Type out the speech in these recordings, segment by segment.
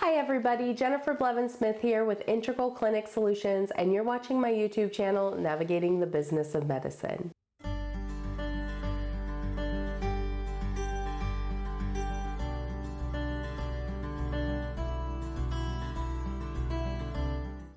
Hi everybody, Jennifer Blevin-Smith here with Integral Clinic Solutions, and you're watching my YouTube channel, Navigating the Business of Medicine.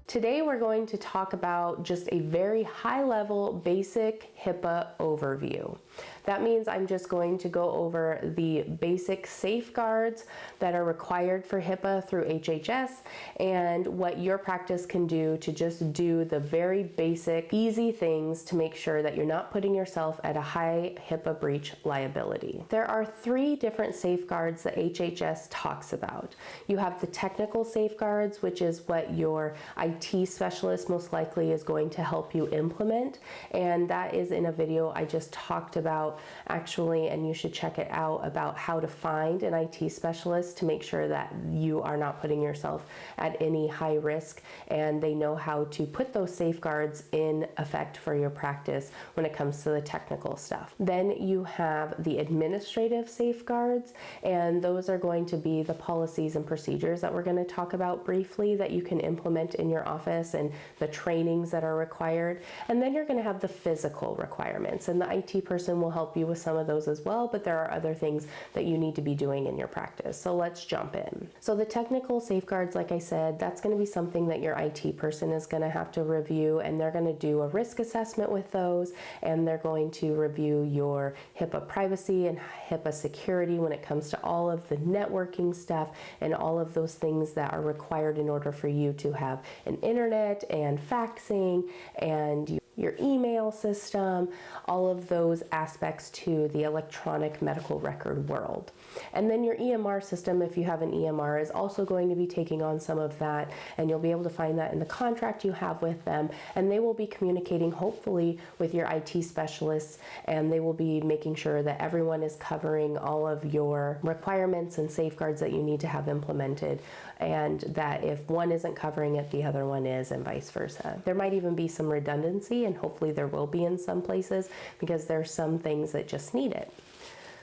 Today we're going to talk about just a very high-level, basic HIPAA overview. That means I'm just going to go over the basic safeguards that are required for HIPAA through HHS and what your practice can do to just do the very basic, easy things to make sure that you're not putting yourself at a high HIPAA breach liability. There are three different safeguards that HHS talks about. You have the technical safeguards, which is what your IT specialist most likely is going to help you implement, and that is in a video I just talked about actually, and you should check it out, about how to find an IT specialist to make sure that you are not putting yourself at any high risk, and they know how to put those safeguards in effect for your practice when it comes to the technical stuff. Then you have the administrative safeguards, and those are going to be the policies and procedures that we're going to talk about briefly that you can implement in your office and the trainings that are required. And then you're going to have the physical requirements, and the IT person will help you with some of those as well, but there are other things that you need to be doing in your practice. So let's jump in. So the technical safeguards, like I said, that's going to be something that your IT person is going to have to review, and they're going to do a risk assessment with those, and they're going to review your HIPAA privacy and HIPAA security when it comes to all of the networking stuff and all of those things that are required in order for you to have an internet and faxing and your email system, all of those aspects to the electronic medical record world. And then your EMR system, if you have an EMR, is also going to be taking on some of that, and you'll be able to find that in the contract you have with them, and they will be communicating hopefully with your IT specialists, and they will be making sure that everyone is covering all of your requirements and safeguards that you need to have implemented, and that if one isn't covering it, the other one is, and vice versa. There might even be some redundancy, and hopefully there will be in some places, because there are some things that just need it.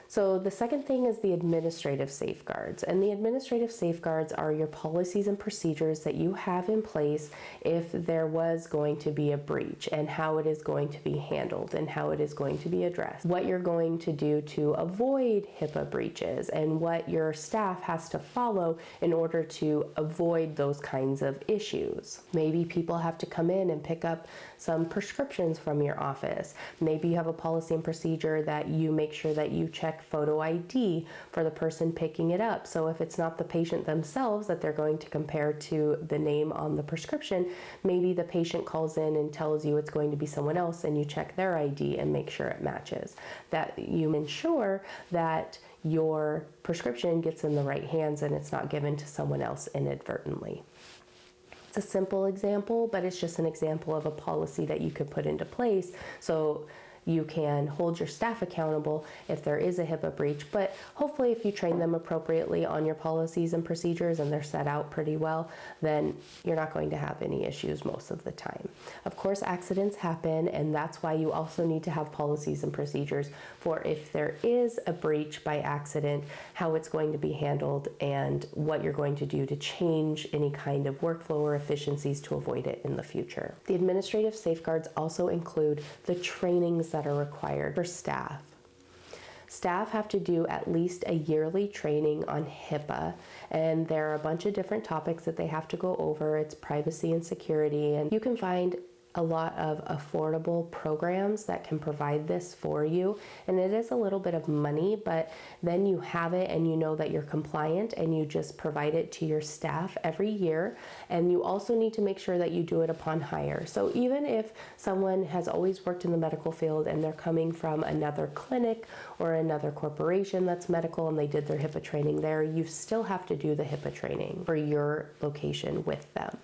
So the second thing is the administrative safeguards, and the administrative safeguards are your policies and procedures that you have in place if there was going to be a breach, and how it is going to be handled and how it is going to be addressed. What you're going to do to avoid HIPAA breaches, and what your staff has to follow in order to avoid those kinds of issues. Maybe people have to come in and pick up some prescriptions from your office. Maybe you have a policy and procedure that you make sure that you check photo ID for the person picking it up. So if it's not the patient themselves that they're going to compare to the name on the prescription, maybe the patient calls in and tells you it's going to be someone else, and you check their ID and make sure it matches. That you ensure that your prescription gets in the right hands and it's not given to someone else inadvertently. It's a simple example, but it's just an example of a policy that you could put into place so you can hold your staff accountable if there is a HIPAA breach. But hopefully if you train them appropriately on your policies and procedures and they're set out pretty well, then you're not going to have any issues most of the time. Of course, accidents happen, and that's why you also need to have policies and procedures for if there is a breach by accident, how it's going to be handled and what you're going to do to change any kind of workflow or efficiencies to avoid it in the future. The administrative safeguards also include the trainings that are required for staff. Staff have to do at least a yearly training on HIPAA, and there are a bunch of different topics that they have to go over. It's privacy and security, and you can find a lot of affordable programs that can provide this for you, and it is a little bit of money, but then you have it and you know that you're compliant, and you just provide it to your staff every year. And you also need to make sure that you do it upon hire. So even if someone has always worked in the medical field and they're coming from another clinic or another corporation that's medical and they did their HIPAA training there, you still have to do the HIPAA training for your location with them.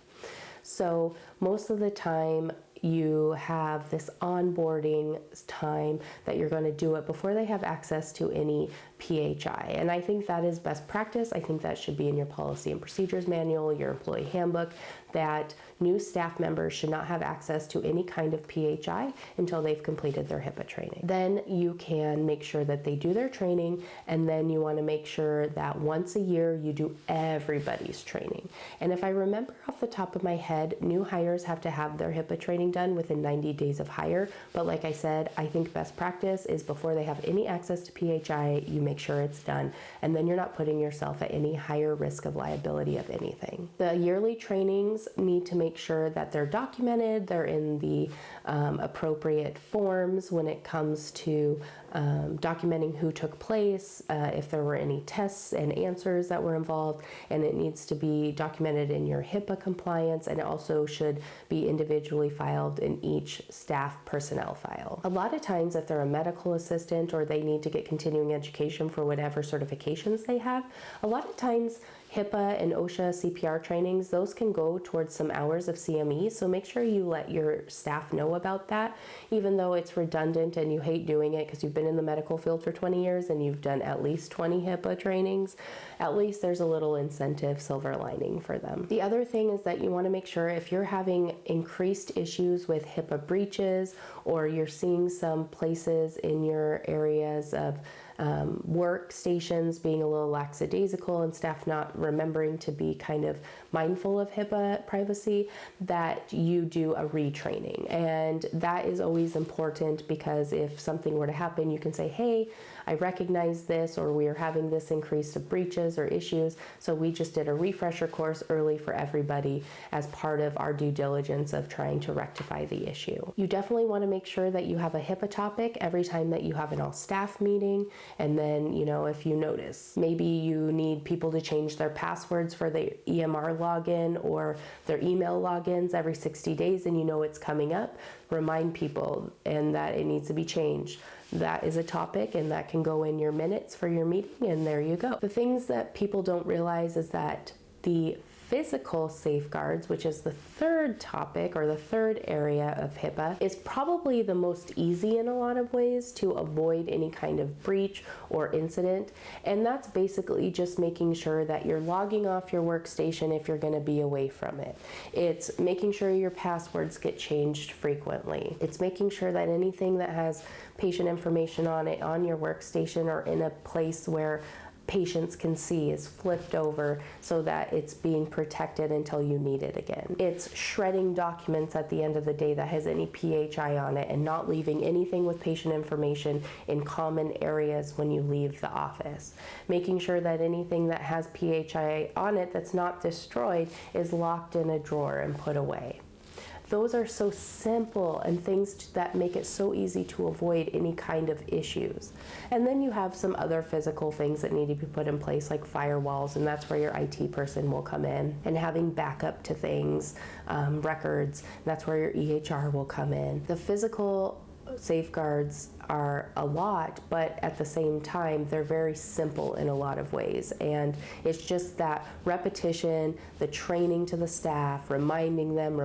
So most of the time, you have this onboarding time that you're going to do it before they have access to any PHI. And I think that is best practice. I think that should be in your policy and procedures manual, your employee handbook, that new staff members should not have access to any kind of PHI until they've completed their HIPAA training. Then you can make sure that they do their training, and then you want to make sure that once a year you do everybody's training. And if I remember off the top of my head, new hires have to have their HIPAA training done within 90 days of hire. But like I said, I think best practice is before they have any access to PHI, you make sure it's done, and then you're not putting yourself at any higher risk of liability of anything. The yearly trainings need to make sure that they're documented, they're in the appropriate forms when it comes to documenting who took place, if there were any tests and answers that were involved, and it needs to be documented in your HIPAA compliance, and it also should be individually filed in each staff personnel file. A lot of times if they're a medical assistant or they need to get continuing education for whatever certifications they have, a lot of times HIPAA and OSHA CPR trainings, those can go towards some hours of CME, so make sure you let your staff know about that, even though it's redundant and you hate doing it because you've been in the medical field for 20 years and you've done at least 20 HIPAA trainings. At least there's a little incentive, silver lining for them. The other thing is that you want to make sure if you're having increased issues with HIPAA breaches, or you're seeing some places in your areas of workstations being a little lackadaisical and staff not remembering to be kind of mindful of HIPAA privacy, that you do a retraining. And that is always important, because if something were to happen, you can say, hey, I recognize this, or we are having this increase of breaches or issues, so we just did a refresher course early for everybody as part of our due diligence of trying to rectify the issue. You definitely want to make sure that you have a HIPAA topic every time that you have an all-staff meeting. And then, if you notice, maybe you need people to change their passwords for the EMR login or their email logins every 60 days, and it's coming up, remind people and that it needs to be changed. That is a topic, and that can go in your minutes for your meeting, and there you go. The things that people don't realize is that the physical safeguards, which is the third topic or the third area of HIPAA, is probably the most easy in a lot of ways to avoid any kind of breach or incident. And that's basically just making sure that you're logging off your workstation if you're going to be away from it. It's making sure your passwords get changed frequently. It's making sure that anything that has patient information on it on your workstation or in a place where patients can see is flipped over so that it's being protected until you need it again. It's shredding documents at the end of the day that has any PHI on it and not leaving anything with patient information in common areas when you leave the office. Making sure that anything that has PHI on it that's not destroyed is locked in a drawer and put away. Those are so simple and things that make it so easy to avoid any kind of issues. And then you have some other physical things that need to be put in place, like firewalls, and that's where your IT person will come in, and having backup to things, records, that's where your EHR will come in. The physical safeguards are a lot, but at the same time, they're very simple in a lot of ways. And it's just that repetition, the training to the staff, reminding them,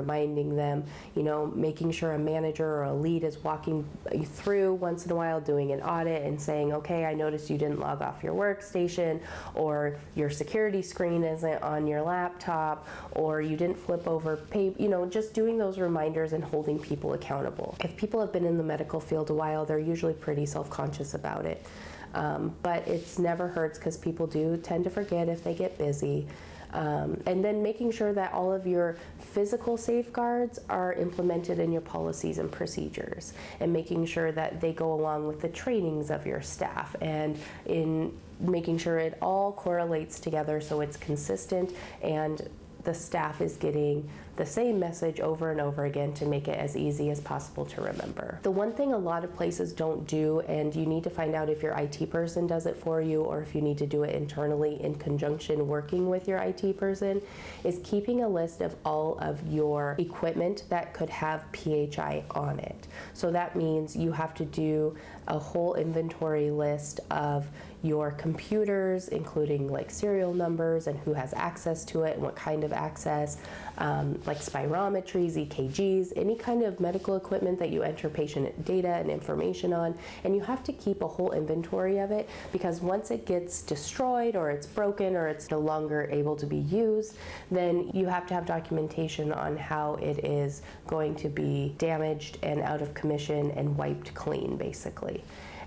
making sure a manager or a lead is walking through once in a while, doing an audit and saying, okay, I noticed you didn't log off your workstation, or your security screen isn't on your laptop, or you didn't flip over paper, just doing those reminders and holding people accountable. If people have been in the medical field a while, they're usually pretty self-conscious about it. But it's never hurts, because people do tend to forget if they get busy. And then making sure that all of your physical safeguards are implemented in your policies and procedures, and making sure that they go along with the trainings of your staff, and in making sure it all correlates together so it's consistent and the staff is getting the same message over and over again to make it as easy as possible to remember. The one thing a lot of places don't do, and you need to find out if your IT person does it for you or if you need to do it internally in conjunction working with your IT person, is keeping a list of all of your equipment that could have PHI on it. So that means you have to do a whole inventory list of your computers, including like serial numbers and who has access to it and what kind of access, like spirometries, EKGs, any kind of medical equipment that you enter patient data and information on. And you have to keep a whole inventory of it, because once it gets destroyed or it's broken or it's no longer able to be used, then you have to have documentation on how it is going to be damaged and out of commission and wiped clean, basically.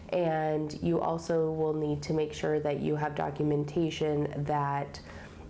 And you also will need to make sure that you have documentation that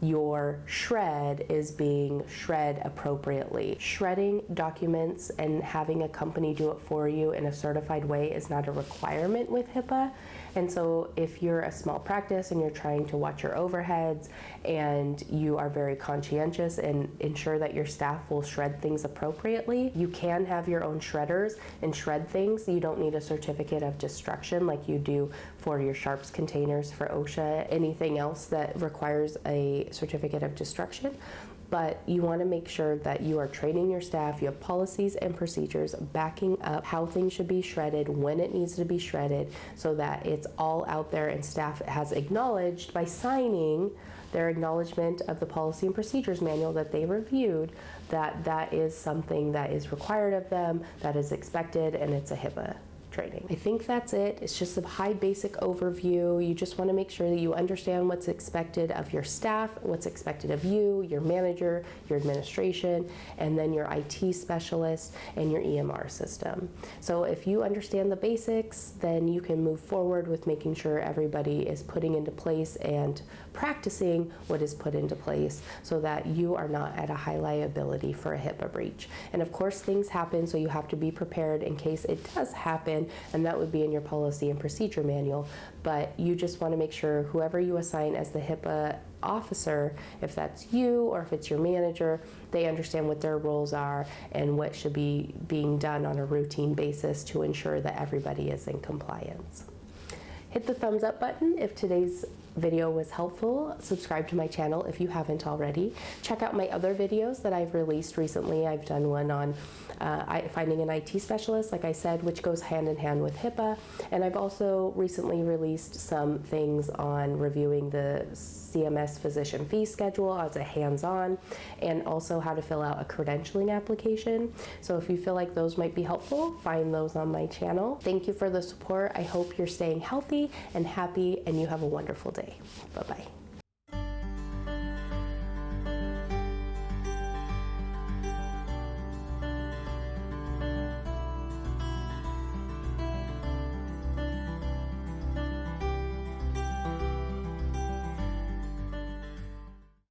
your shred is being shred appropriately. Shredding documents and having a company do it for you in a certified way is not a requirement with HIPAA. And so if you're a small practice and you're trying to watch your overheads and you are very conscientious and ensure that your staff will shred things appropriately, you can have your own shredders and shred things. You don't need a certificate of destruction like you do for your sharps containers for OSHA, anything else that requires a certificate of destruction. But you want to make sure that you are training your staff, you have policies and procedures backing up how things should be shredded, when it needs to be shredded, so that it's all out there and staff has acknowledged by signing their acknowledgement of the policy and procedures manual that they reviewed, that that is something that is required of them, that is expected, and it's a HIPAA training. I think that's it. It's just a high basic overview. You just want to make sure that you understand what's expected of your staff, what's expected of you, your manager, your administration, and then your IT specialist and your EMR system. So if you understand the basics, then you can move forward with making sure everybody is putting into place and practicing what is put into place so that you are not at a high liability for a HIPAA breach. And of course, things happen, so you have to be prepared in case it does happen, and that would be in your policy and procedure manual. But you just want to make sure whoever you assign as the HIPAA officer, if that's you or if it's your manager, they understand what their roles are and what should be being done on a routine basis to ensure that everybody is in compliance. Hit the thumbs up button if today's video was helpful. Subscribe to my channel if you haven't already. Check out my other videos that I've released recently. I've done one on finding an IT specialist, like I said, which goes hand in hand with HIPAA. And I've also recently released some things on reviewing the CMS physician fee schedule as a hands-on, and also how to fill out a credentialing application. So if you feel like those might be helpful, find those on my channel. Thank you for the support. I hope you're staying healthy and happy and you have a wonderful day. Bye-bye.